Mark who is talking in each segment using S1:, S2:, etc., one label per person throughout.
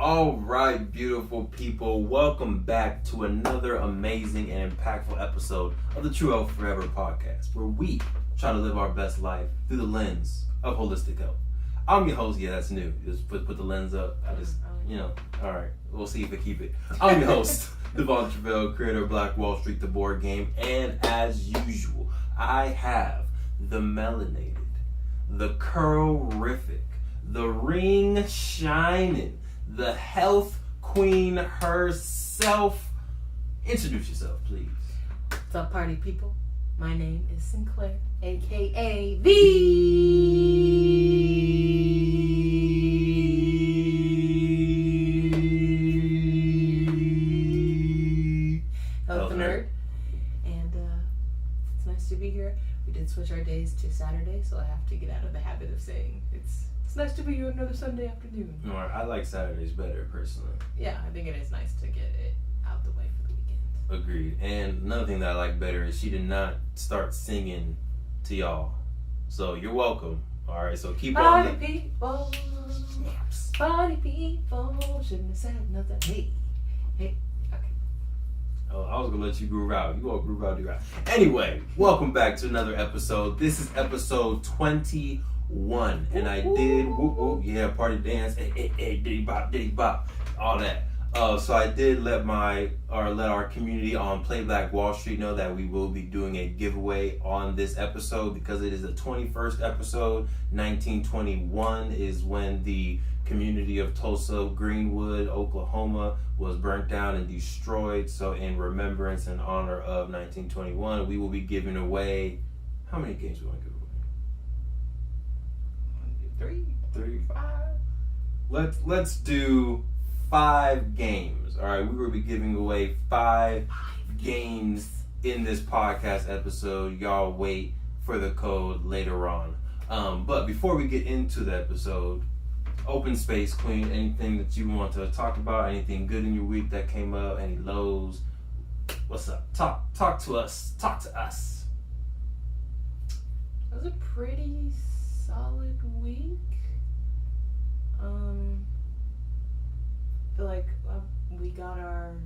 S1: All right, beautiful people. Welcome back to another amazing and impactful episode of the Truvel Forever podcast, where we try to live our best life through the lens of holistic health. I'm your host. Yeah, that's new. Just put the lens up. All right. We'll see if I keep it. I'm your host, Devon Truvel, creator of Black Wall Street, the board game. And as usual, I have the melanated, the curl-rific, the ring shining, the health queen herself. Introduce yourself, please.
S2: What's up, party people? My name is Sinclair, aka Theee, Health Nerd. And it's nice to be here. We did switch our days to Saturday, so I have to get out of the habit of saying it's nice to be here another Sunday afternoon.
S1: I like Saturdays better, personally.
S2: Yeah, I think it is nice to get it out the way for the weekend.
S1: Agreed. And another thing that I like better is she did not start singing to y'all. So you're welcome. All right, so keep on.
S2: Party people, party people, shouldn't have said nothing. Hey, okay.
S1: Oh, I was gonna let you groove out. You won't groove out, do right. Anyway, welcome back to another episode. This is episode 21. And I did party dance, diddy bop, all that. So I did let our community on Play Black Wall Street know that we will be doing a giveaway on this episode because it is the 21st episode. 1921 is when the community of Tulsa, Greenwood, Oklahoma was burnt down and destroyed. So in remembrance and honor of 1921, we will be giving away, how many games we want to give away? 3, 5. Let's do 5 games. All right, we will be giving away 5 games in this podcast episode. Y'all wait for the code later on. But before we get into the episode, open space, Queen. Anything that you want to talk about? Anything good in your week that came up? Any lows? What's up? Talk to us. Talk to us.
S2: That was a pretty solid week. I feel like we got our,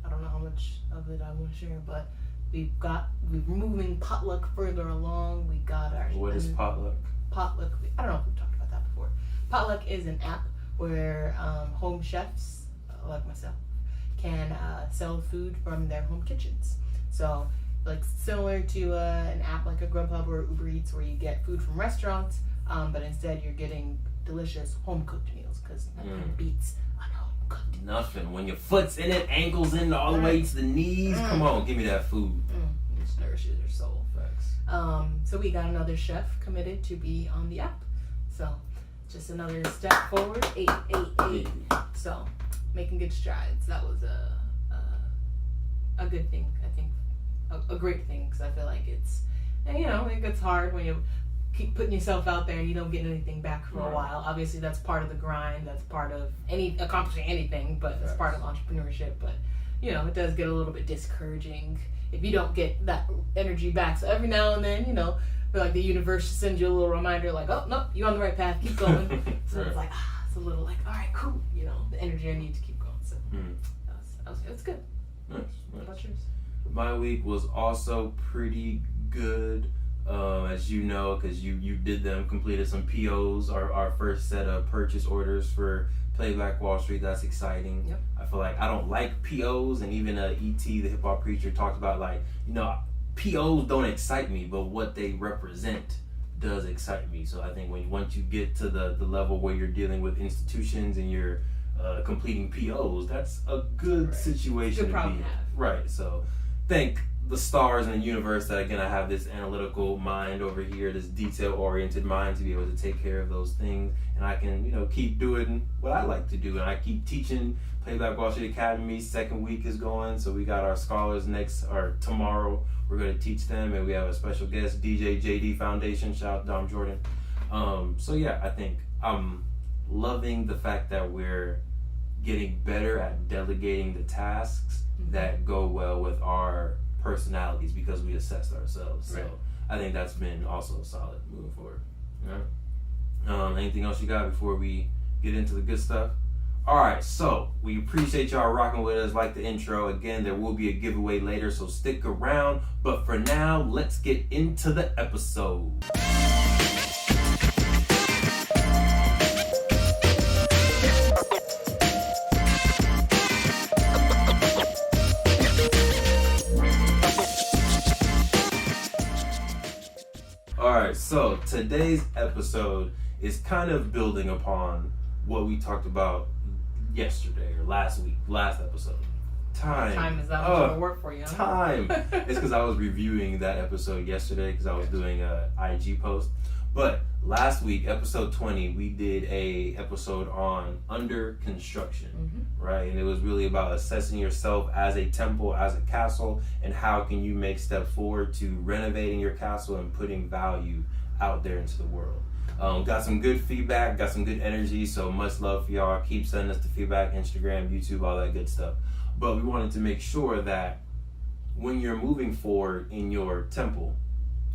S2: I don't know how much of it I want to share, but we're moving potluck further along. We got our...
S1: What is potluck?
S2: Potluck, I don't know if we've talked about that before. Potluck is an app where home chefs, like myself, can sell food from their home kitchens. So, like similar to an app like a Grubhub or Uber Eats where you get food from restaurants, but instead you're getting delicious home-cooked meals because nothing beats unhome-cooked.
S1: Nothing. When your foot's in it, ankles in all the way to the knees, come on, give me that food.
S2: It just nourishes your soul.
S1: Facts.
S2: So we got another chef committed to be on the app. So just another step forward. 888. So making good strides. That was a good thing, I think. A great thing because I feel like it gets hard when you keep putting yourself out there and you don't get anything back for a while. Obviously, that's part of the grind. That's part of accomplishing anything, but it's part of entrepreneurship. But it does get a little bit discouraging if you don't get that energy back. So every now and then, feel like the universe sends you a little reminder, like, oh no, you're on the right path. Keep going. So it's like it's a little like, all right, cool. The energy I need to keep going. So it's good.
S1: Nice.
S2: What about yours?
S1: My week was also pretty good, as you know, because you did them, completed some POs, our first set of purchase orders for Play Black Wall Street. That's exciting.
S2: Yep.
S1: I feel like I don't like POs, and even E.T., the hip hop preacher, talked about POs don't excite me, but what they represent does excite me. So I think once you get to the level where you're dealing with institutions and you're completing POs, that's a good situation to be in. Right. So thank the stars and the universe that again I have this analytical mind over here, this detail-oriented mind to be able to take care of those things, and I can keep doing what I like to do, and I keep teaching. Play Black Wall Street Academy 2nd week is going, so we got our scholars tomorrow. We're going to teach them, and we have a special guest, DJ JD Foundation. Shout out to Dom Jordan. So yeah, I think I'm loving the fact that we're getting better at delegating the tasks that go well with our personalities because we assessed ourselves. So I think that's been also solid moving forward. Anything else you got before we get into the good stuff? Alright, so we appreciate y'all rocking with us like the intro. Again, there will be a giveaway later, so stick around. But for now, let's get into the episode. Alright, so today's episode is kind of building upon what we talked about yesterday or last episode.
S2: Time is that much of a work for you, huh?
S1: Time. It's because I was reviewing that episode yesterday because I was doing a IG post. But last week, episode 20, we did a episode on under construction, right? And it was really about assessing yourself as a temple, as a castle, and how can you make steps forward to renovating your castle and putting value out there into the world. Got some good feedback, got some good energy, so much love for y'all. Keep sending us the feedback, Instagram, YouTube, all that good stuff. But we wanted to make sure that when you're moving forward in your temple,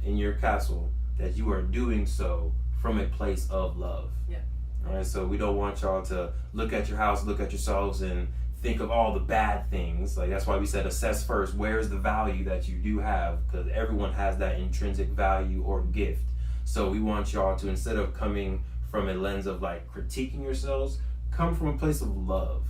S1: in your castle, that you are doing so from a place of love.
S2: Yeah.
S1: All right, so we don't want y'all to look at your house, look at yourselves, and think of all the bad things. Like, that's why we said assess first. Where's the value that you do have? Because everyone has that intrinsic value or gift. So we want y'all to, instead of coming from a lens of like critiquing yourselves, come from a place of love.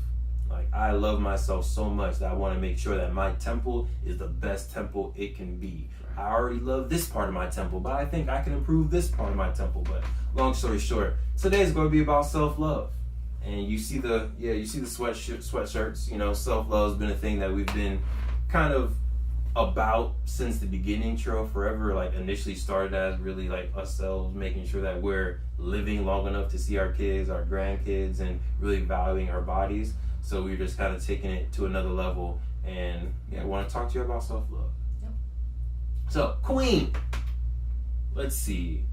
S1: Like, I love myself so much that I want to make sure that my temple is the best temple it can be. I already love this part of my temple, but I think I can improve this part of my temple. But long story short, today's going to be about self-love. And you see the sweatshirts. You know, self-love has been a thing that we've been kind of about since the beginning. Trail Forever like initially started as really like ourselves making sure that we're living long enough to see our kids, our grandkids, and really valuing our bodies. So we're just kind of taking it to another level, and I want to talk to you about self-love.
S2: Yep.
S1: So Queen, let's see,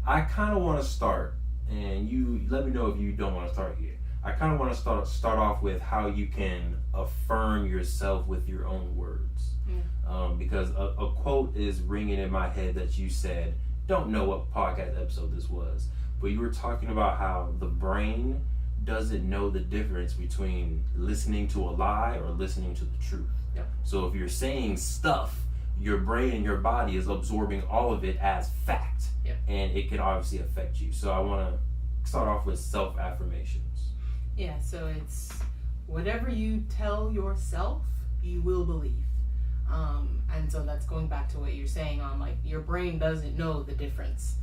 S1: I kind of want to start, and you let me know if you don't want to start here. I kind of want to start off with how you can affirm yourself with your own words. Because a quote is ringing in my head that you said, don't know what podcast episode this was, but you were talking about how the brain doesn't know the difference between listening to a lie or listening to the truth.
S2: Yep.
S1: So if you're saying stuff, your brain and your body is absorbing all of it as fact.
S2: Yep.
S1: And it can obviously affect you. So I want to start off with self-affirmations.
S2: Yeah, so it's whatever you tell yourself, you will believe. And so that's going back to what you're saying on like your brain doesn't know the difference.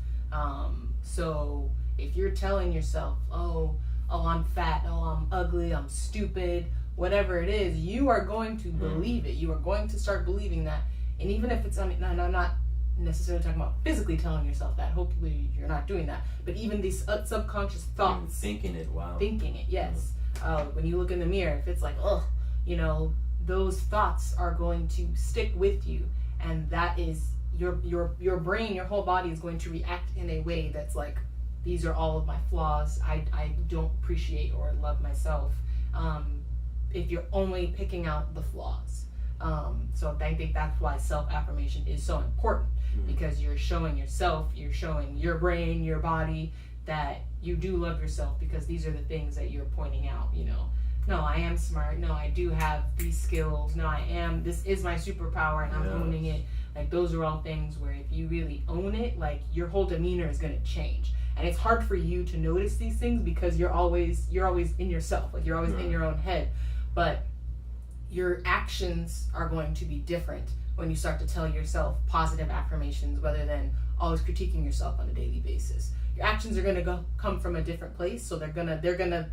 S2: So if you're telling yourself, oh, I'm fat, oh, I'm ugly, I'm stupid, whatever it is, you are going to believe it. You are going to start believing that. And even if it's, I'm not necessarily talking about physically telling yourself that. Hopefully you're not doing that. But even these subconscious thoughts.
S1: Thinking it, wow.
S2: Thinking it, yes. When you look in the mirror, if it's like, oh, you know, those thoughts are going to stick with you. And that is your brain, your whole body is going to react in a way that's like, these are all of my flaws. I don't appreciate or love myself. If you're only picking out the flaws. So I think that's why self-affirmation is so important, because you're showing yourself, you're showing your brain, your body that you do love yourself, because these are the things that you're pointing out, you know. No, I am smart. No, I do have these skills. No, this is my superpower and I'm owning it. Like, those are all things where if you really own it, like, your whole demeanor is going to change. And it's hard for you to notice these things because you're always in yourself. Like, you're always in your own head. But your actions are going to be different when you start to tell yourself positive affirmations rather than always critiquing yourself on a daily basis. Your actions are going to come from a different place, so they're gonna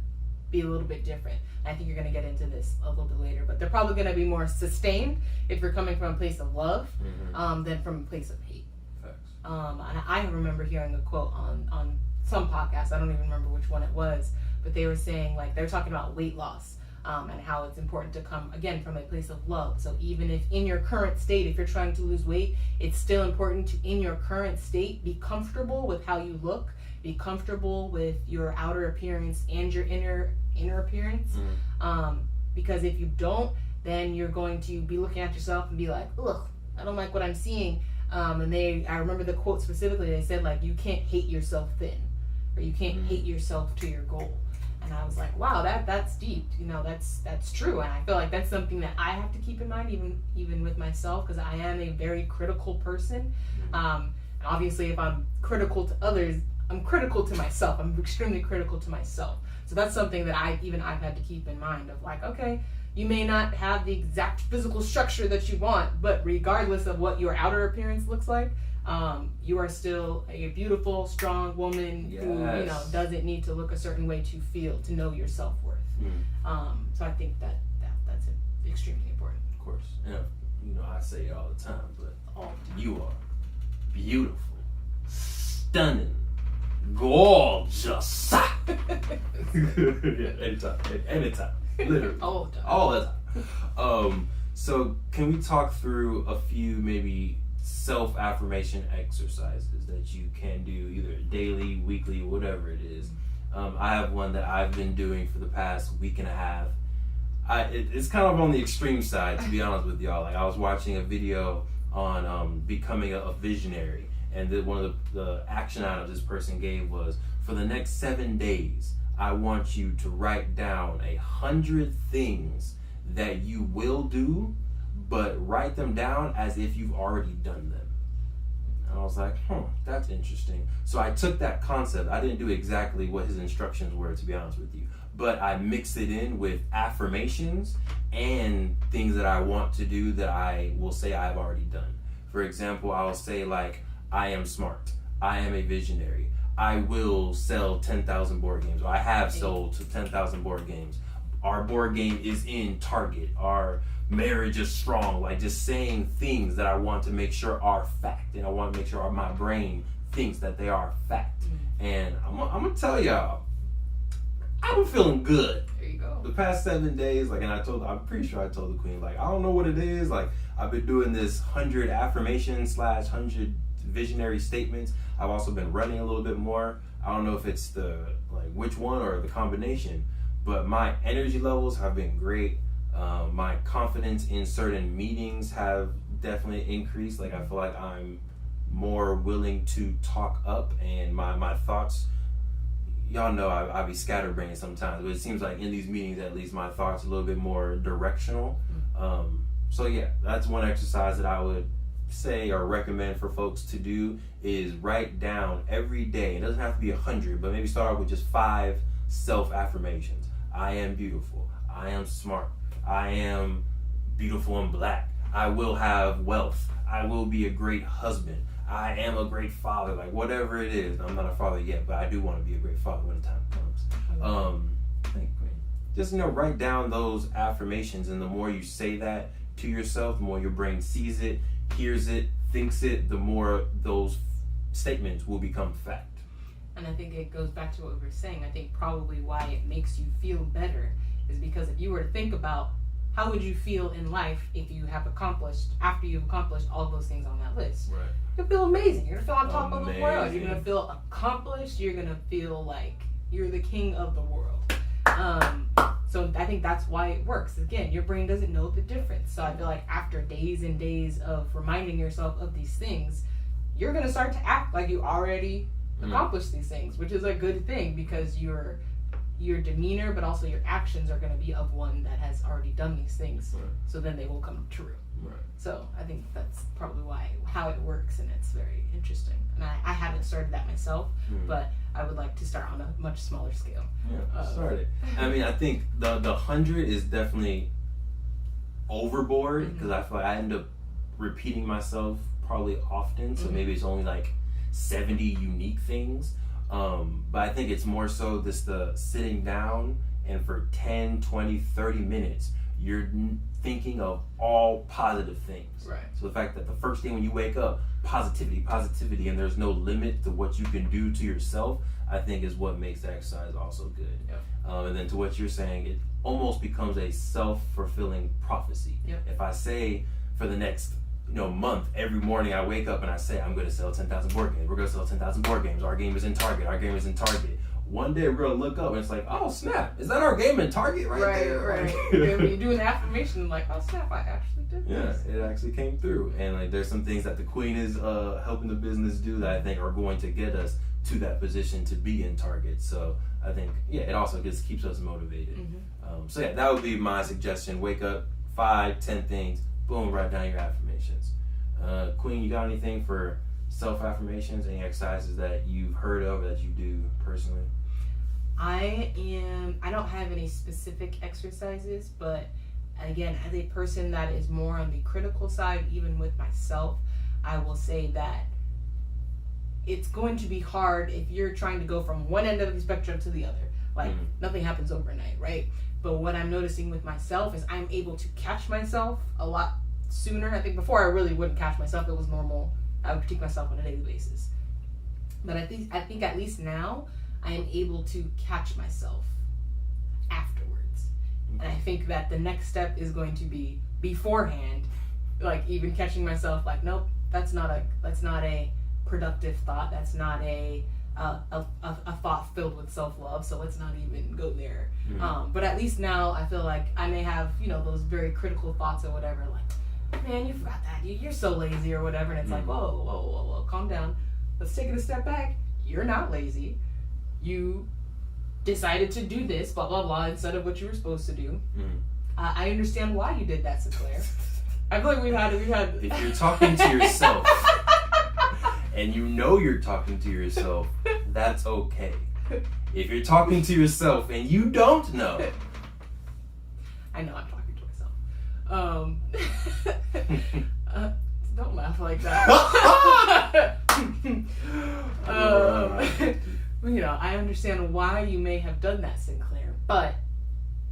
S2: be a little bit different. I think you're going to get into this a little bit later, but they're probably going to be more sustained if you're coming from a place of love than from a place of hate.
S1: Facts.
S2: And I remember hearing a quote on some podcast, I don't even remember which one it was, but they were saying, like, they're talking about weight loss and how it's important to come, again, from a place of love. So even if in your current state, if you're trying to lose weight, it's still important to, in your current state, be comfortable with how you look, be comfortable with your outer appearance and your inner appearance. Because if you don't, then you're going to be looking at yourself and be like, ugh, I don't like what I'm seeing. And I remember the quote specifically, they said, like, you can't hate yourself thin, or you can't hate yourself to your goal. And I was like, wow, that's deep. You know, that's true. And I feel like that's something that I have to keep in mind, even with myself, because I am a very critical person. And obviously, if I'm critical to others, I'm critical to myself. I'm extremely critical to myself. So that's something that I've had to keep in mind of like, okay, you may not have the exact physical structure that you want, but regardless of what your outer appearance looks like, you are still a beautiful, strong woman who, you know, doesn't need to look a certain way to know your self-worth. So I think that's extremely important.
S1: Of course. And, you know, I say it all the time, but you are beautiful, stunning, gorgeous. Anytime. Literally. All the time. So can we talk through a few maybe self-affirmation exercises that you can do either daily, weekly, whatever it is? I have one that I've been doing for the past week and a half. It's kind of on the extreme side, to be honest with y'all. Like, I was watching a video on becoming a visionary, and one of the action items this person gave was, for the next 7 days, I want you to write down 100 things that you will do, but write them down as if you've already done them. And I was like, that's interesting. So I took that concept. I didn't do exactly what his instructions were, to be honest with you, but I mixed it in with affirmations and things that I want to do that I will say I've already done. For example, I'll say like, I am smart. I am a visionary. I will sell 10,000 board games. Or I have sold to 10,000 board games. Our board game is in Target. Our marriage is strong. Like, just saying things that I want to make sure are fact, and I want to make sure my brain thinks that they are fact. And I'm gonna tell y'all, I've been feeling good.
S2: There you go.
S1: The past 7 days, like, and I'm pretty sure I told the queen, like, I don't know what it is. Like, I've been doing this 100 affirmations / 100 visionary statements. I've also been running a little bit more. I don't know if it's which one or the combination, but my energy levels have been great. My confidence in certain meetings have definitely increased. Like, I feel like I'm more willing to talk up, and my thoughts, y'all know I be scatterbrained sometimes, but it seems like in these meetings, at least, my thoughts are a little bit more directional. So yeah, that's one exercise that I would say or recommend for folks to do, is write down every day. It doesn't have to be 100, but maybe start off with just 5 self-affirmations. I am beautiful. I am smart. I am beautiful and black. I will have wealth. I will be a great husband. I am a great father. Like, whatever it is. I'm not a father yet, but I do want to be a great father when the time comes. Just, write down those affirmations, and the more you say that to yourself, the more your brain sees it, hears it, thinks it, the more those statements will become fact.
S2: And I think it goes back to what we were saying. I think probably why it makes you feel better is because if you were to think about how would you feel in life if you have after you've accomplished all those things on that list.
S1: Right.
S2: You'll feel amazing. You're gonna feel on top of the world. You're gonna feel accomplished. You're gonna feel like you're the king of the world. So I think that's why it works. Again, your brain doesn't know the difference. So I feel like after days and days of reminding yourself of these things, you're gonna start to act like you already accomplished these things, which is a good thing, because your demeanor but also your actions are going to be of one that has already done these things.
S1: Right.
S2: So then they will come true.
S1: Right.
S2: So I think that's probably how it works, and it's very interesting. And I haven't started that myself, but I would like to start on a much smaller scale.
S1: Yeah, started. I mean, I think the 100 is definitely overboard, because I feel like I end up repeating myself probably often, so maybe it's only like 70 unique things. But I think it's more so the sitting down, and for 10, 20, 30 minutes, you're thinking of all positive things.
S2: Right.
S1: So the fact that the first thing when you wake up, positivity, and there's no limit to what you can do to yourself, I think is what makes the exercise also good.
S2: Yeah.
S1: And then to what you're saying, it almost becomes a self-fulfilling prophecy.
S2: Yep.
S1: If I say for the next month, every morning I wake up and I say, I'm going to sell 10,000 board games. We're going to sell 10,000 board games. Our game is in Target. Our game is in Target. One day we're going to look up and it's like, oh, snap. Is that our game in Target right there?
S2: Right. When you do an affirmation, like, oh, snap, I actually did this.
S1: Yeah, it actually came through. And like, there's some things that the queen is helping the business do that I think are going to get us to that position to be in Target. So I think, it also just keeps us motivated. So yeah, that would be my suggestion. Wake up, 5-10 things, boom, write down your affirmations. Queen, you got anything for self-affirmations, any exercises that you've heard of that you do personally?
S2: I don't have any specific exercises, but again, as a person that is more on the critical side, even with myself, I will say that it's going to be hard if you're trying to go from one end of the spectrum to the other. Like, nothing happens overnight, right? But what I'm noticing with myself is I'm able to catch myself a lot sooner. I think before I really wouldn't catch myself. It was normal. I would critique myself on a daily basis. But I think at least now I am able to catch myself afterwards. And I think that the next step is going to be beforehand, like even catching myself like, nope, that's not a productive thought. That's not a thought filled with self-love, so let's not even go there. But at least now I feel like I may have, those very critical thoughts or whatever, like, man, you forgot that, you're so lazy or whatever, and it's like, whoa, calm down. Let's take it a step back. You're not lazy. You decided to do this, blah, blah, blah, instead of what you were supposed to do. I understand why you did that, Sinclair. I feel like we've had...
S1: If you're talking to yourself, and you're talking to yourself, that's okay. If you're talking to yourself and you don't know.
S2: I know I'm talking to myself. Don't laugh like that. I understand why you may have done that, Sinclair, but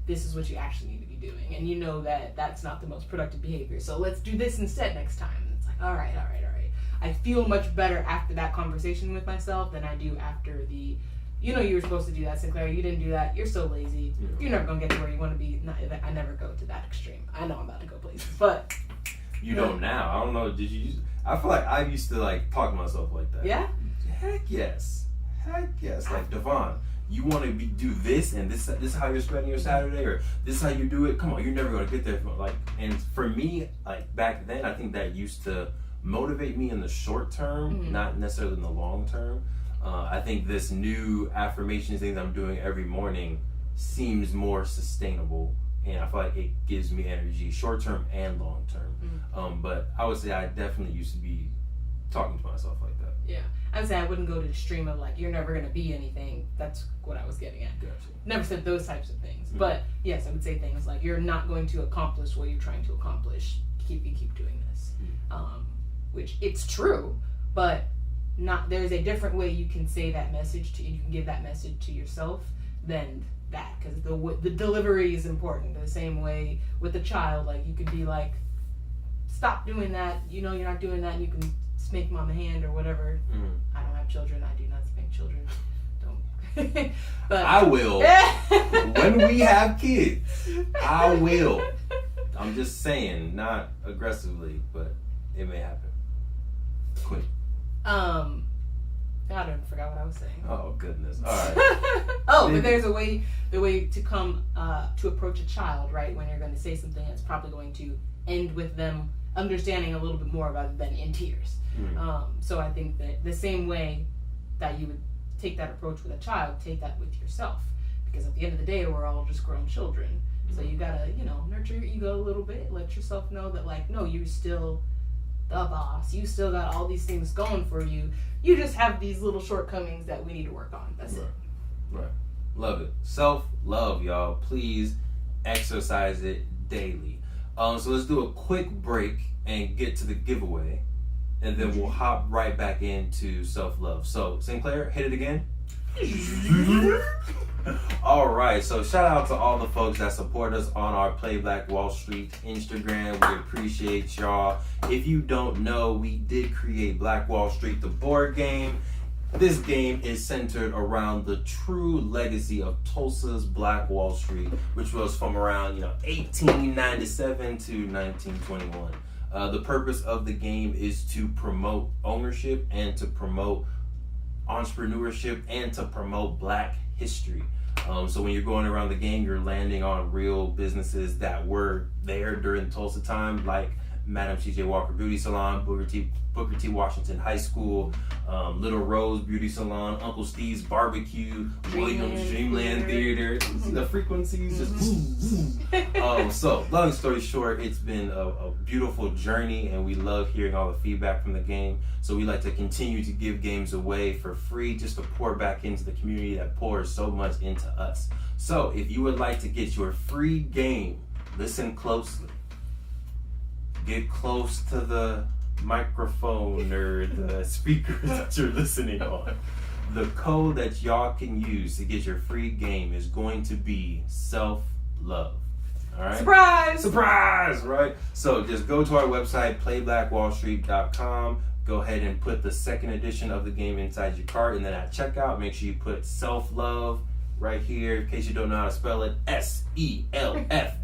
S2: this is what you actually need to be doing. And you know that that's not the most productive behavior. So let's do this instead next time. And it's like, all right. I feel much better after that conversation with myself than I do after the, you were supposed to do that, Sinclair. You didn't do that. You're so lazy. You're never going to get to where you want to be. I never go to that extreme. I know I'm about to go places, but...
S1: You don't now. I don't know. Did you use... I feel like I used to, talk to myself like that.
S2: Yeah?
S1: Heck yes. Like, Devon, you want to do this, and this is how you're spending your Saturday, or this is how you do it? Come on, you're never going to get there. And for me, back then, I think that used to motivate me in the short term, not necessarily in the long term. I think this new affirmations thing that I'm doing every morning seems more sustainable, and I feel like it gives me energy short term and long term. But I would say I definitely used to be talking to myself like that.
S2: Yeah, I would say I wouldn't go to the extreme of you're never going to be anything. That's what I was getting at.
S1: Gotcha.
S2: Never said those types of things, but yes, I would say things like you're not going to accomplish what you're trying to accomplish. Keep doing this. Which it's true, but there's a different way you can say that message you can give that message to yourself than that, because the delivery is important. The same way with a child, you could be like, stop doing that, you're not doing that, and you can spank them on the hand or whatever. I don't have children. I do not spank children. Don't. But
S1: I will. When we have kids, I will. I'm just saying, not aggressively, but it may happen. Quick.
S2: I forgot what I was saying.
S1: Oh goodness! All right.
S2: But there's the way to come to approach a child, right? When you're going to say something that's probably going to end with them understanding a little bit more rather than in tears. So I think that the same way that you would take that approach with a child, take that with yourself, because at the end of the day, we're all just grown children. So you gotta, nurture your ego a little bit. Let yourself know that, no, you're still the boss. You still got all these things going for you. You just have these little shortcomings that we need to work on. That's it.
S1: Right. Love it. Self-love, y'all. Please exercise it daily. So let's do a quick break and get to the giveaway, and then we'll hop right back into self-love. So, Sinclair, hit it again. All right, so shout out to all the folks that support us on our Play Black Wall Street Instagram. We appreciate y'all. If you don't know, we did create Black Wall Street, the board game. This game is centered around the true legacy of Tulsa's Black Wall Street, which was from around 1897 to 1921. The purpose of the game is to promote ownership and to promote entrepreneurship and to promote Black history. So when you're going around the game, you're landing on real businesses that were there during Tulsa time, like Madam C.J. Walker Beauty Salon, Booker T. Washington High School, Little Rose Beauty Salon, Uncle Steve's Barbecue, Williams Dreamland Theater. The frequencies just so long story short, it's been a beautiful journey, and we love hearing all the feedback from the game. So we like to continue to give games away for free, just to pour back into the community that pours so much into us. So if you would like to get your free game, listen closely. Get close to the microphone or the speakers that you're listening on. The code that y'all can use to get your free game is going to be self-love. All right? Surprise! Right? So just go to our website, playblackwallstreet.com. Go ahead and put the second edition of the game inside your cart, and then at checkout, make sure you put self-love right here. In case you don't know how to spell it, SELFLOVE.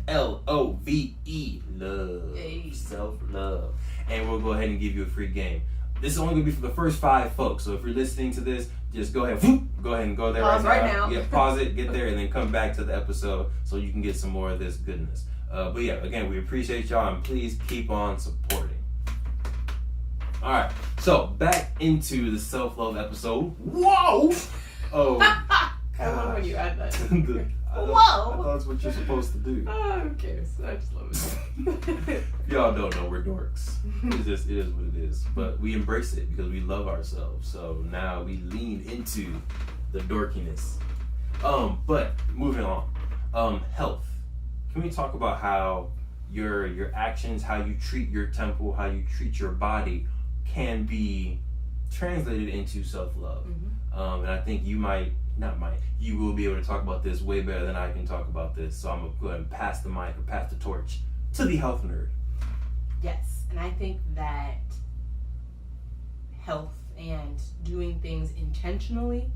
S1: Love.
S2: Hey.
S1: Self-love. And we'll go ahead and give you a free game. This is only going to be for the first 5 folks. So if you're listening to this, just go ahead and go there
S2: pause right now.
S1: Yeah, pause it, get there, and then come back to the episode so you can get some more of this goodness. But yeah, again, we appreciate y'all, and please keep on supporting. All right, so back into the self-love episode. Whoa! Oh,
S2: I love when you add that.
S1: I
S2: Whoa!
S1: thought that's what you're supposed to do.
S2: Oh, who cares? I just love it.
S1: Y'all don't know we're dorks. It is what it is. But we embrace it because we love ourselves. So now we lean into the dorkiness. But moving on. Health. Can we talk about how your actions, how you treat your temple, how you treat your body can be translated into self-love?
S2: Mm-hmm.
S1: And I think you will be able to talk about this way better than I can talk about this. So I'm going to go ahead and pass the mic or pass the torch to the health nerd.
S2: Yes, and I think that health and doing things intentionally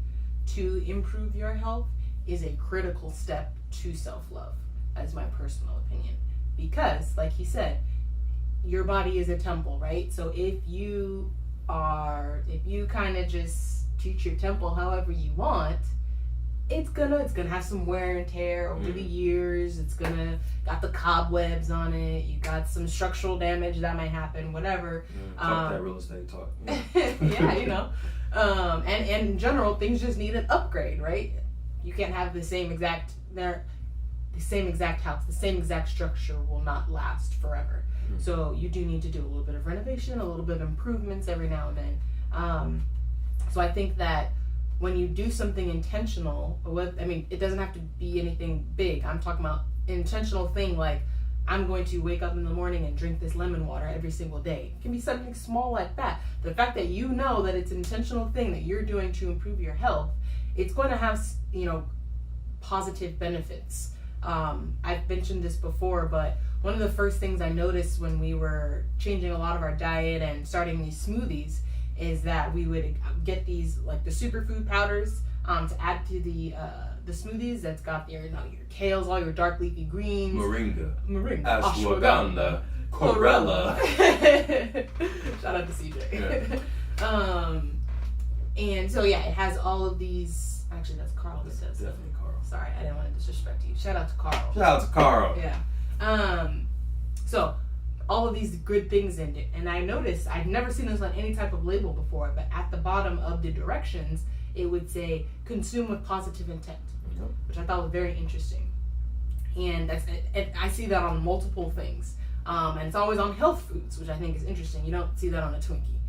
S2: to improve your health is a critical step to self-love. That's my personal opinion. Because, like he said, your body is a temple, right? So if you kind of just treat your temple however you want, it's gonna have some wear and tear over the years. It's got the cobwebs on it. You got some structural damage that might happen, whatever.
S1: Talk that real estate talk.
S2: Yeah, and in general, things just need an upgrade, right? You can't have the same exact house, the same exact structure will not last forever. So you do need to do a little bit of renovation, a little bit of improvements every now and then. So I think that when you do something intentional, it doesn't have to be anything big. I'm talking about an intentional thing like, I'm going to wake up in the morning and drink this lemon water every single day. It can be something small like that. The fact that you know that it's an intentional thing that you're doing to improve your health, it's going to have, positive benefits. I've mentioned this before, but one of the first things I noticed when we were changing a lot of our diet and starting these smoothies is that we would get these, like the superfood powders, to add to the smoothies. That's got your kales, all your dark leafy greens.
S1: Moringa.
S2: Ashwagandha.
S1: Chlorella.
S2: Shout out to CJ.
S1: Yeah.
S2: And so, yeah, it has all of these. Actually, that's Carl that says
S1: Definitely Carl.
S2: Sorry, I didn't want to disrespect you. Shout out to Carl.
S1: Shout out to Carl.
S2: Yeah. So all of these good things in it, and I noticed I'd never seen this on any type of label before, but at the bottom of the directions it would say consume with positive intent, which I thought was very interesting. And I see that on multiple things, and it's always on health foods, which I think is interesting. You don't see that on a Twinkie,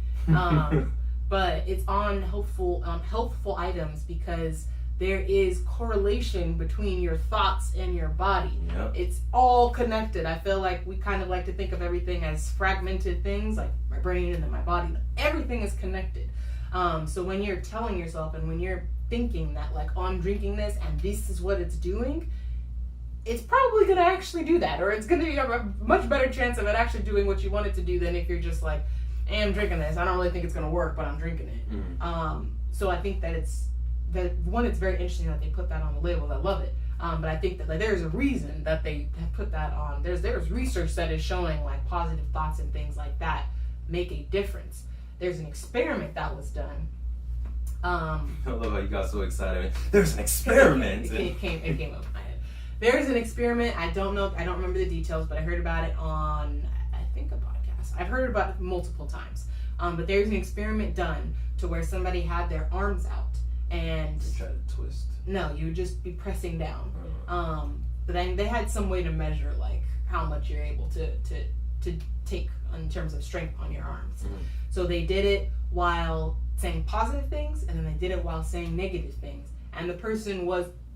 S2: but it's on healthful items because there is correlation between your thoughts and your body.
S1: Yep.
S2: It's all connected. I feel like we kind of like to think of everything as fragmented things, like my brain and then my body. Everything is connected. So when you're telling yourself and when you're thinking that, like, oh, I'm drinking this and this is what it's doing, it's probably going to actually do that. Or it's going to be a much better chance of it actually doing what you want it to do than if you're just like, hey, I'm drinking this. I don't really think it's going to work, but I'm drinking it.
S1: Mm-hmm.
S2: So I think that it's very interesting that they put that on the label. I love it. But I think that there's a reason that they have put that on. There's research that is showing like positive thoughts and things like that make a difference. There's an experiment that was done.
S1: I love how you got so excited. There's an experiment.
S2: It came up in my head. There's an experiment. I don't remember the details, but I heard about it on, I think, a podcast. has. I've heard about it multiple times. But there's an experiment done to where somebody had their arms out and
S1: They try to twist.
S2: No, you would just be pressing down. But then they had some way to measure like how much you're able to take in terms of strength on your arms. So they did it while saying positive things, and then they did it while saying negative things. And the person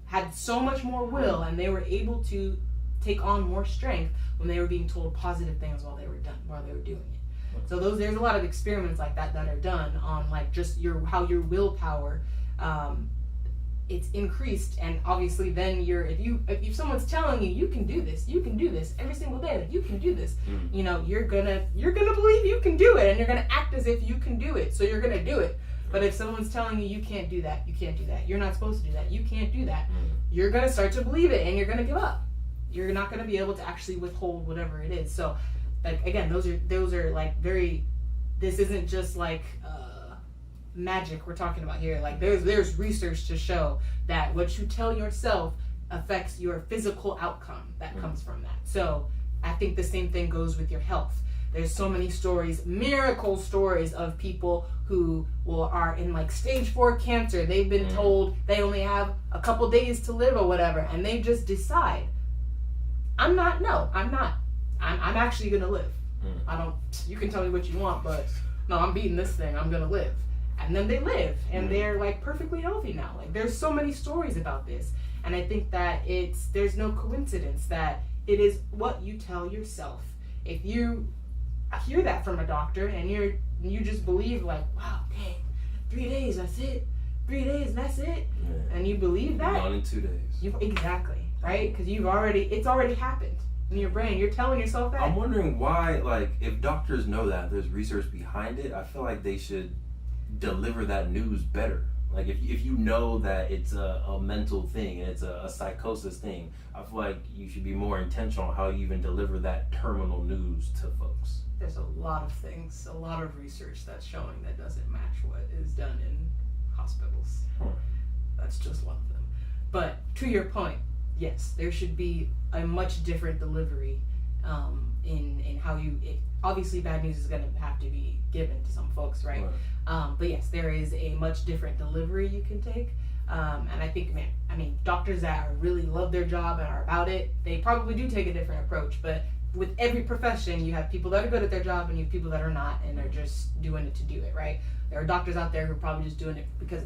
S2: had so much more will, and they were able to take on more strength when they were being told positive things while they were doing it. So there's a lot of experiments like that are done on like just how your willpower it's increased, and obviously then if someone's telling you can do this every single day, like you can do this, you know, you're gonna believe you can do it, and you're gonna act as if you can do it, so you're gonna do it. But if someone's telling you can't do that, you're not supposed to do that, you can't do that, you're gonna start to believe it, and you're gonna give up. You're not gonna be able to actually withhold whatever it is. So like again, those are like very, this isn't just like magic we're talking about here. Like there's research to show that what you tell yourself affects your physical outcome that comes from that. So I think the same thing goes with your health. There's so many stories, miracle stories of people who are in like stage 4 cancer. They've been told they only have a couple days to live or whatever, and they just decide, I'm actually gonna live. You can tell me what you want, but no, I'm beating this thing, I'm gonna live. And then they live, and they're like perfectly healthy now. Like there's so many stories about this, and I think that there's no coincidence that it is what you tell yourself. If you hear that from a doctor and you just believe like, wow, dang, 3 days, that's it. 3 days, that's it. Yeah. And you believe that.
S1: Gone in 2 days.
S2: Exactly, right? Because it's already happened in your brain. You're telling yourself that.
S1: I'm wondering why, like, if doctors know that there's research behind it, I feel like they should deliver that news better. Like if you know that it's a mental thing and it's a psychosis thing, I feel like you should be more intentional on how you even deliver that terminal news to folks.
S2: There's a lot of things, a lot of research that's showing that doesn't match what is done in hospitals. That's just one of them. But to your point, yes, there should be a much different delivery in how obviously bad news is going to have to be given to some folks, right? But yes, there is a much different delivery you can take. And I think, doctors that really love their job and are about it, they probably do take a different approach. But with every profession, you have people that are good at their job and you have people that are not, and they're just doing it to do it, right? There are doctors out there who are probably just doing it because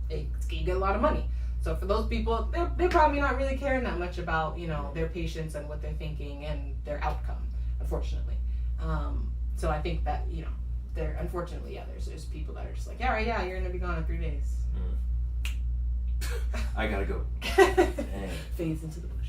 S2: you get a lot of money. So for those people, they're probably not really caring that much about, their patients and what they're thinking and their outcome, unfortunately. So I think that, unfortunately, there's people that are just like, you're going to be gone in 3 days.
S1: I gotta go.
S2: Fades into the bush.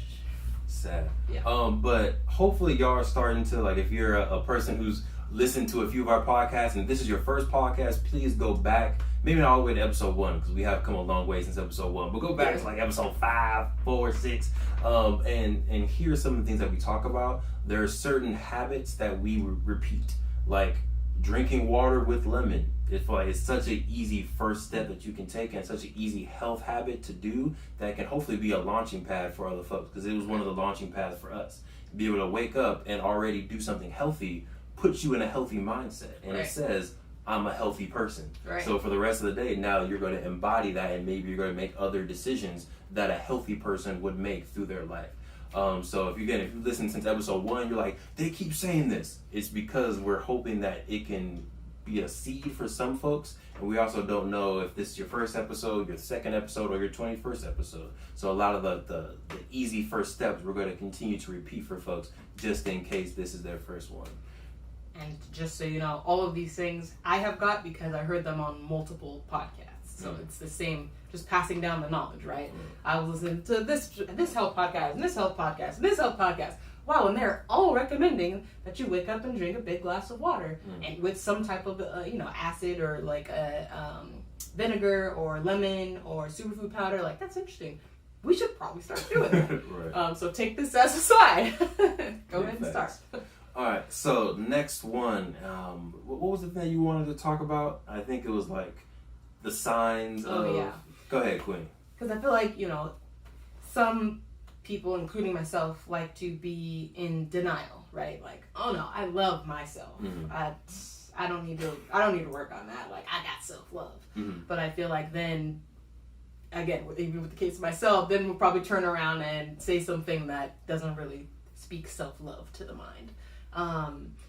S1: Sad.
S2: Yeah.
S1: But hopefully y'all are starting to, like, if you're a person who's listened to a few of our podcasts and if this is your first podcast, please go back, maybe not all the way to episode 1 because we have come a long way since episode 1, but go back to like episode 5, 4, 6, and hear some of the things that we talk about. There are certain habits that we repeat, like drinking water with lemon. It's such an easy first step that you can take and such an easy health habit to do that can hopefully be a launching pad for other folks, because it was one of the launching pads for us. Be able to wake up and already do something healthy puts you in a healthy mindset, and it says, I'm a healthy person. Right. So for the rest of the day, now you're going to embody that, and maybe you're going to make other decisions that a healthy person would make through their life. So if you listen since episode 1, you're like, they keep saying this. It's because we're hoping that it can be a seed for some folks, and we also don't know if this is your first episode, your second episode, or your 21st episode. So a lot of the easy first steps we're going to continue to repeat for folks just in case this is their first one.
S2: And just so you know, all of these things I have got because I heard them on multiple podcasts. So it's the same, just passing down the knowledge, right? I was listening to this health podcast, and this health podcast, and this health podcast. Wow, and they're all recommending that you wake up and drink a big glass of water and with some type of acid or like vinegar or lemon or superfood powder. Like, that's interesting. We should probably start doing that. Right. So take this as a sign. Go ahead and start.
S1: All right, so next one. What was the thing you wanted to talk about? I think it was like the signs of...
S2: yeah.
S1: Go ahead, Queen.
S2: Because I feel like, some people, including myself, like to be in denial, right? Like, oh no, I love myself. I don't need to work on that. Like, I got self-love. But I feel like then, again, even with the case of myself, then we'll probably turn around and say something that doesn't really speak self-love to the mind.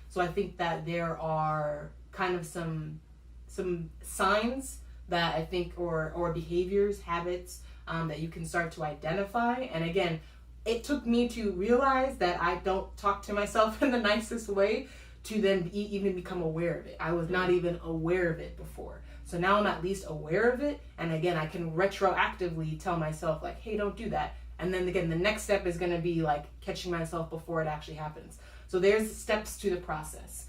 S2: So I think that there are kind of some signs that I think, or behaviors, habits, that you can start to identify. And again, it took me to realize that I don't talk to myself in the nicest way to then even become aware of it. I was not even aware of it before. So now I'm at least aware of it. And again, I can retroactively tell myself like, hey, don't do that. And then again, the next step is going to be like catching myself before it actually happens. So there's steps to the process.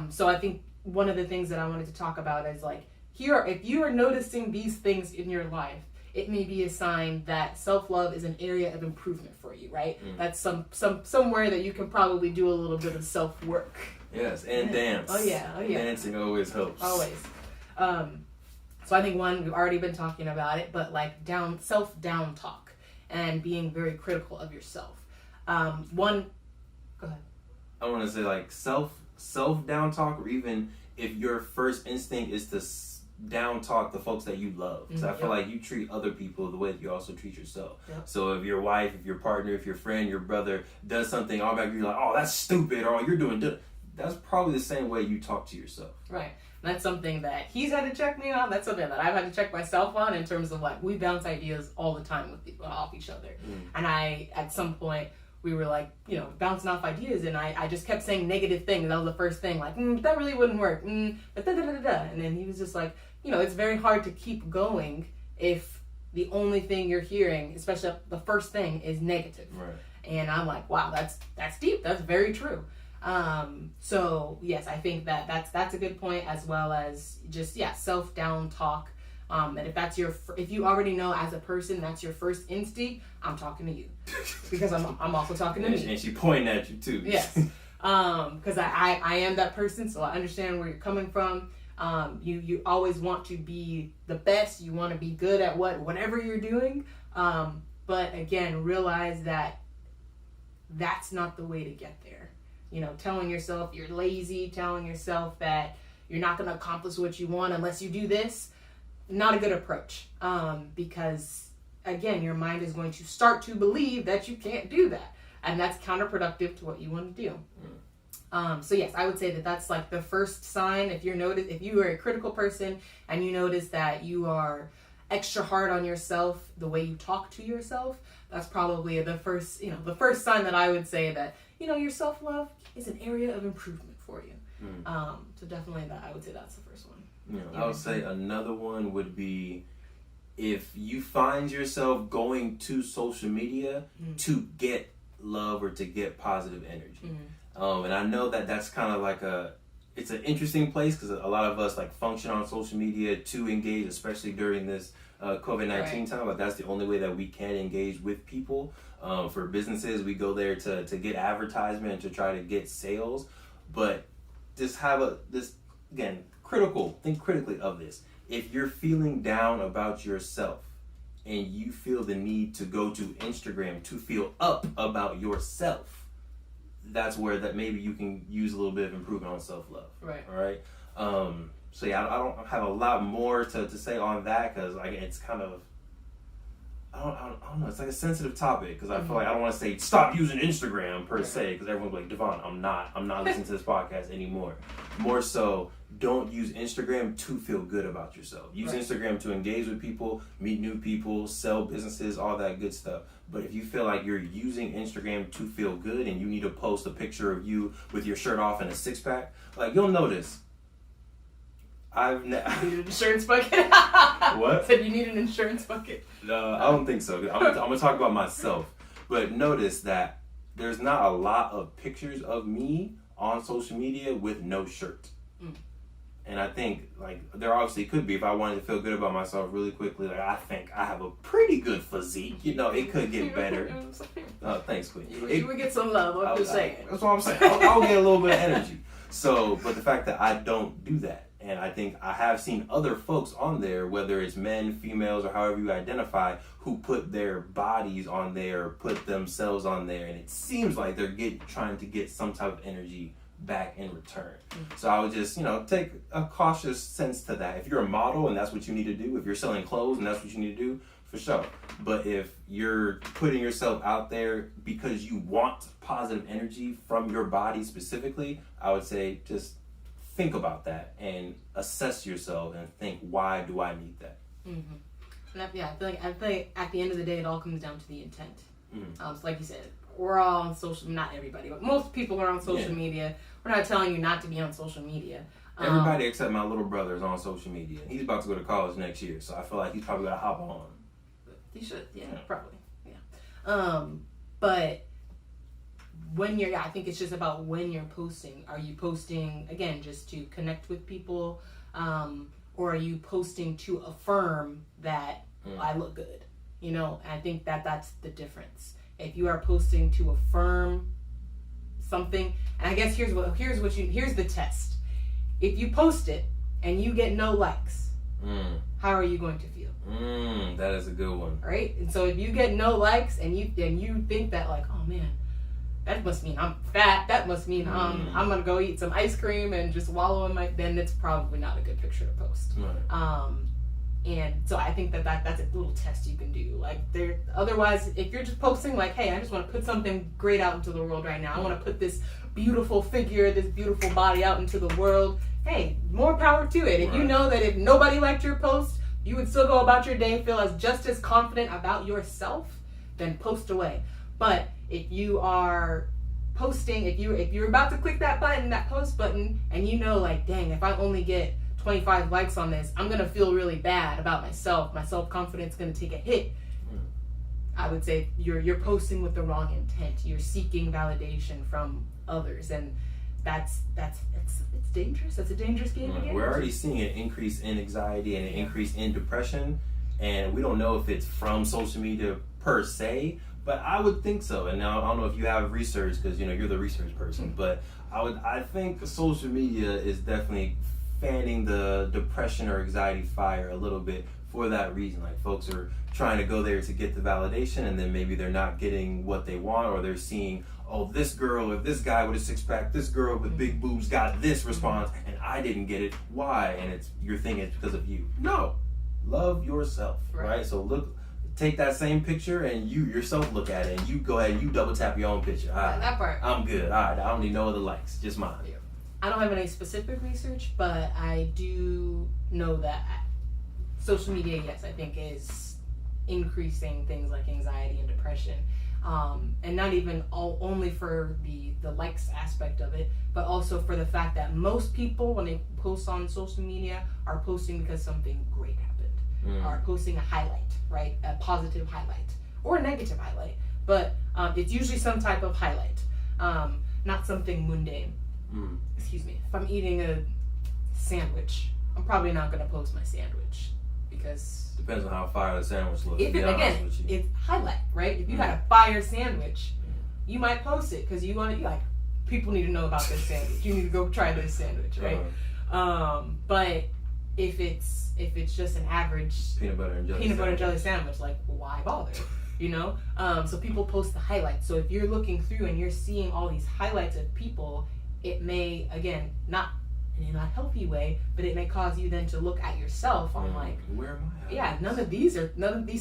S2: So I think one of the things that I wanted to talk about is like, if you are noticing these things in your life, it may be a sign that self-love is an area of improvement for you, right? That's somewhere that you can probably do a little bit of self-work.
S1: Yes, and dance.
S2: Oh yeah.
S1: Dancing always helps.
S2: Always. So I think we've already been talking about it, but like self-down talk and being very critical of yourself. Go ahead.
S1: I want to say like self-down talk, or even if your first instinct is to down talk the folks that you love, because I feel like you treat other people the way that you also treat yourself. So if your wife, if your partner, if your friend, your brother does something, automatically you're like, oh, that's stupid, or oh, you're doing that's probably the same way you talk to yourself. Right.
S2: And that's something that he's had to check me on. That's something that I've had to check myself on, in terms of like, we bounce ideas all the time with people, off each other. And at some point we were like, bouncing off ideas, and I just kept saying negative things. That was the first thing, like, that really wouldn't work. But and then he was just like, it's very hard to keep going if the only thing you're hearing, especially the first thing, is negative.
S1: Right.
S2: And I'm like, wow, that's deep. That's very true. So yes, I think that's a good point, as well as just, self-down talk. And if you already know as a person that's your first instinct, I'm talking to you, because I'm also talking to me.
S1: And she pointing at you too.
S2: Yes. Because I am that person, so I understand where you're coming from. You always want to be the best. You want to be good at whatever you're doing. But again, realize that that's not the way to get there. Telling yourself you're lazy, telling yourself that you're not going to accomplish what you want unless you do this, not a good approach. Because again, your mind is going to start to believe that you can't do that. And that's counterproductive to what you want to do. So yes, I would say that that's like the first sign. If you are a critical person and you notice that you are extra hard on yourself, the way you talk to yourself, that's probably the first sign that I would say that, your self-love is an area of improvement for you. So definitely I would say that's the first one.
S1: I would say another one would be, if you find yourself going to social media to get love or to get positive energy. And I know that that's kind of like it's an interesting place, because a lot of us like function on social media to engage, especially during this COVID-19 time. Like, that's the only way that we can engage with people. For businesses, we go there to get advertisement and to try to get sales. But just think critically of this. If you're feeling down about yourself and you feel the need to go to Instagram to feel up about yourself, that's where that maybe you can use a little bit of improvement on self-love.
S2: Right.
S1: All right. So yeah, I don't have a lot more to say on that, because like it's kind of, I don't know. It's like a sensitive topic, because I feel like I don't want to say stop using Instagram per se, because everyone's like, Devon, I'm not listening to this podcast anymore. More so, don't use Instagram to feel good about yourself. Use Instagram to engage with people, meet new people, sell businesses, all that good stuff. But if you feel like you're using Instagram to feel good and you need to post a picture of you with your shirt off and a six-pack, like, you'll notice.
S2: You need an insurance bucket?
S1: What?
S2: Said you need an insurance bucket.
S1: I don't think so. I'm gonna talk about myself. But notice that there's not a lot of pictures of me on social media with no shirt. And I think, like, there obviously could be, if I wanted to feel good about myself really quickly, like, I think I have a pretty good physique. It could get better. Thanks, Queen.
S2: You would get some love, I'm just saying.
S1: That's what I'm saying. I'll get a little bit of energy. So, but the fact that I don't do that, And I think I have seen other folks on there, whether it's men, females, or however you identify, who put their bodies on there, put themselves on there, and it seems like they're trying to get some type of energy back in return. So I would just, take a cautious sense to that. If you're a model and that's what you need to do, if you're selling clothes and that's what you need to do, for sure. But if you're putting yourself out there because you want positive energy from your body specifically, I would say just think about that and assess yourself and think, why do I need that?
S2: And I feel like at the end of the day, it all comes down to the intent. So like you said, we're all on social, not everybody, but most people are on social media. We're not telling you not to be on social media.
S1: Everybody except my little brother is on social media. He's about to go to college next year, so I feel like he's probably going to hop on.
S2: He should, probably. But when I think it's just about when you're posting. Are you posting, again, just to connect with people? Or are you posting to affirm that I look good? And I think that's the difference. If you are posting to affirm something, and I guess here's the test. If you post it and you get no likes, how are you going to feel?
S1: That is a good one.
S2: Right? And so if you get no likes and you think that like, oh man, that must mean I'm fat, that must mean I'm gonna go eat some ice cream and just wallow in then it's probably not a good picture to post.
S1: Right.
S2: And so I think that's a little test you can do. Like otherwise, if you're just posting like, hey, I just want to put something great out into the world right now. I want to put this beautiful figure, this beautiful body out into the world. Hey, more power to it. If you know that if nobody liked your post, you would still go about your day, feel just as confident about yourself, then post away. But if you are posting, if you're about to click that button, that post button, and like, dang, if I only get 25 likes on this, I'm gonna feel really bad about myself. My self-confidence is gonna take a hit. I would say you're posting with the wrong intent. You're seeking validation from others, and it's dangerous. That's a dangerous game to get
S1: We're
S2: into.
S1: already seeing an increase in anxiety and an increase in depression, and we don't know if it's from social media per se, but I would think so. And now I don't know if you have research, because you're the research person, but I think social media is definitely fanning the depression or anxiety fire a little bit for that reason. Like, folks are trying to go there to get the validation, and then maybe they're not getting what they want, or they're seeing, oh, this girl or this guy with a six-pack, this girl with big boobs got this response and I didn't get it. Why? And you're thinking it's because of you. No, love yourself, right? So take that same picture and you yourself look at it, and you go ahead and you double tap your own picture. All right,
S2: that part.
S1: I'm good. All right, I don't need no other likes, just mine.
S2: Yeah. I don't have any specific research, but I do know that social media, yes, I think is increasing things like anxiety and depression. And not even only for the likes aspect of it, but also for the fact that most people, when they post on social media, are posting because something great happened. Are posting a highlight, right? A positive highlight or a negative highlight. But it's usually some type of highlight, not something mundane. Excuse me. If I'm eating a sandwich, I'm probably not going to post my sandwich because
S1: depends on how fire the sandwich looks.
S2: It's highlight, right? If you had a fire sandwich, you might post it because you want to people need to know about this sandwich. You need to go try this sandwich, right? But if it's just an average
S1: peanut butter and jelly
S2: sandwich, like, why bother? So people post the highlights. So if you're looking through and you're seeing all these highlights of people, it may, again, not in a healthy way, but it may cause you then to look at yourself on like,
S1: where am I?
S2: None of these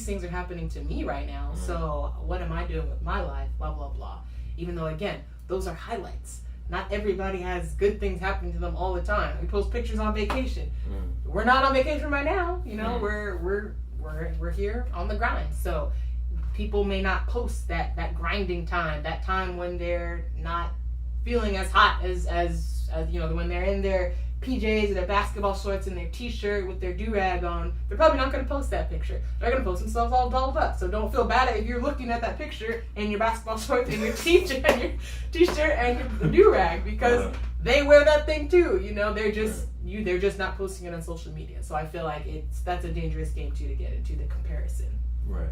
S2: things are happening to me right now. So what am I doing with my life? Blah blah blah. Even though, again, those are highlights. Not everybody has good things happening to them all the time. We post pictures on vacation. We're not on vacation right now. We're here on the grind. So people may not post that grinding time, that time when they're not feeling as hot as when they're in their PJs or their basketball shorts and their t-shirt with their do-rag on. They're probably not going to post that picture. They're going to post themselves all dolled up. So don't feel bad if you're looking at that picture in your basketball shorts and your t-shirt and your do-rag, because they wear that thing too. They're just not posting it on social media. So I feel like that's a dangerous game too, to get into the comparison.
S1: Right.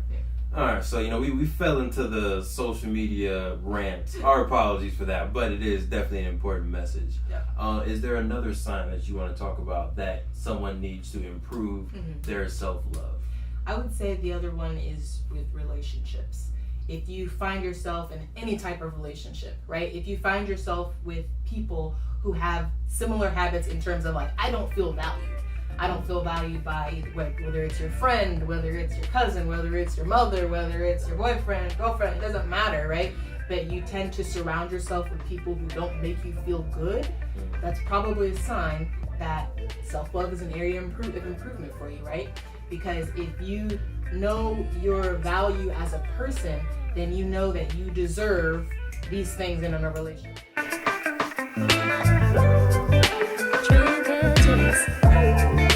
S1: All right, so we fell into the social media rant. Our apologies for that, but it is definitely an important message.
S2: Yeah.
S1: Is there another sign that you want to talk about that someone needs to improve their self-love?
S2: I would say the other one is with relationships. If you find yourself in any type of relationship, right? If you find yourself with people who have similar habits in terms of like, I don't feel valued. I don't feel valued by whether it's your friend, whether it's your cousin, whether it's your mother, whether it's your boyfriend, girlfriend, it doesn't matter, right? But you tend to surround yourself with people who don't make you feel good. That's probably a sign that self-love is an area of improvement for you, right? Because if you know your value as a person, then you know that you deserve these things in a relationship.
S3: Truvel.